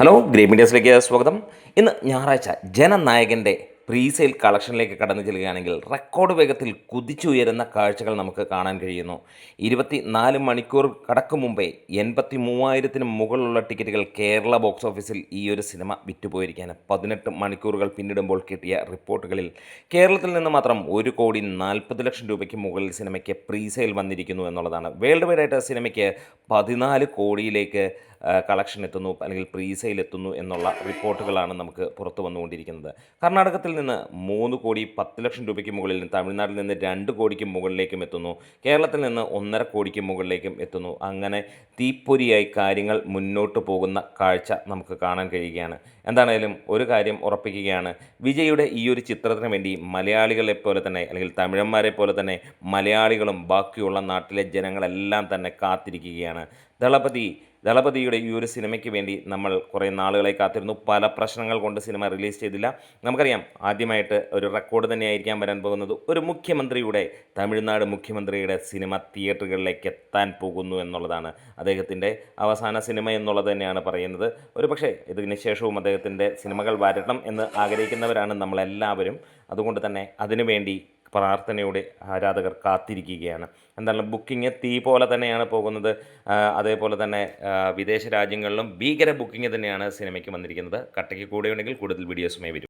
Hello great മീഡിയസിലേക്ക് സ്വാഗതം. ഇന്ന് ഞായറാഴ്ച ജനനായകൻ്റെ പ്രീസെയിൽ കളക്ഷനിലേക്ക് കടന്നു ചെല്ലുകയാണെങ്കിൽ റെക്കോർഡ് വേഗത്തിൽ കുതിച്ചുയരുന്ന കാഴ്ചകൾ നമുക്ക് കാണാൻ കഴിയുന്നു. 24 മണിക്കൂർ കടക്കും മുമ്പേ 83,000-ന് മുകളിലുള്ള ടിക്കറ്റുകൾ കേരള ബോക്സ് ഓഫീസിൽ ഈ ഒരു സിനിമ വിറ്റുപോയിരിക്കുകയാണ്. 18 മണിക്കൂറുകൾ പിന്നിടുമ്പോൾ കിട്ടിയ റിപ്പോർട്ടുകളിൽ കേരളത്തിൽ നിന്ന് മാത്രം 1,40,00,000 രൂപയ്ക്ക് മുകളിൽ സിനിമയ്ക്ക് പ്രീസെയിൽ വന്നിരിക്കുന്നു എന്നുള്ളതാണ്. വേൾഡ് വൈഡായിട്ട് സിനിമയ്ക്ക് 14 കോടിയിലേക്ക് കളക്ഷൻ എത്തുന്നു, അല്ലെങ്കിൽ പ്രീസെയിൽ എത്തുന്നു എന്നുള്ള റിപ്പോർട്ടുകളാണ് നമുക്ക് പുറത്തു വന്നുകൊണ്ടിരിക്കുന്നത്. കർണാടകത്തിൽ നിന്ന് 3,10,00,000 രൂപയ്ക്ക് മുകളിലും തമിഴ്നാട്ടിൽ നിന്ന് 2 കോടിക്ക് മുകളിലേക്കും എത്തുന്നു. കേരളത്തിൽ നിന്ന് 1.5 കോടിക്ക് മുകളിലേക്കും എത്തുന്നു. അങ്ങനെ തീപ്പൊരിയായി കാര്യങ്ങൾ മുന്നോട്ട് പോകുന്ന കാഴ്ച നമുക്ക് കാണാൻ കഴിയുകയാണ്. എന്താണേലും ഒരു കാര്യം ഉറപ്പിക്കുകയാണ്, വിജയുടെ ഈ ഒരു ചിത്രത്തിന് വേണ്ടി മലയാളികളെപ്പോലെ തന്നെ, അല്ലെങ്കിൽ തമിഴന്മാരെ പോലെ തന്നെ മലയാളികളും ബാക്കിയുള്ള നാട്ടിലെ ജനങ്ങളെല്ലാം തന്നെ കാത്തിരിക്കുകയാണ്. ദളപതിയുടെ ഈ ഒരു സിനിമയ്ക്ക് വേണ്ടി നമ്മൾ കുറേ നാളുകളായി കാത്തിരുന്നു. പല പ്രശ്നങ്ങൾ കൊണ്ട് സിനിമ റിലീസ് ചെയ്തില്ല. നമുക്കറിയാം, ആദ്യമായിട്ട് ഒരു റെക്കോർഡ് തന്നെയായിരിക്കാൻ വരാൻ പോകുന്നത്. ഒരു തമിഴ്നാട് മുഖ്യമന്ത്രിയുടെ സിനിമ തിയേറ്ററുകളിലേക്ക് എത്താൻ പോകുന്നു എന്നുള്ളതാണ്. അദ്ദേഹത്തിൻ്റെ അവസാന സിനിമ എന്നുള്ളത് തന്നെയാണ് പറയുന്നത്. ഒരു പക്ഷേ ഇതിന് ശേഷവും അദ്ദേഹത്തിൻ്റെ സിനിമകൾ വരണം എന്ന് ആഗ്രഹിക്കുന്നവരാണ് നമ്മളെല്ലാവരും. അതുകൊണ്ട് തന്നെ അതിനുവേണ്ടി പ്രാർത്ഥനയോടെ ആരാധകർ കാത്തിരിക്കുകയാണ്. എന്താണ്, ബുക്കിംഗ് തീ പോലെ തന്നെയാണ് പോകുന്നത്. അതേപോലെ തന്നെ വിദേശ രാജ്യങ്ങളിലും ഭീകര ബുക്കിംഗ് തന്നെയാണ് സിനിമയ്ക്ക് വന്നിരിക്കുന്നത്. കട്ടയ്ക്ക് കൂടെയുണ്ടെങ്കിൽ കൂടുതൽ വീഡിയോസുമായി വരും.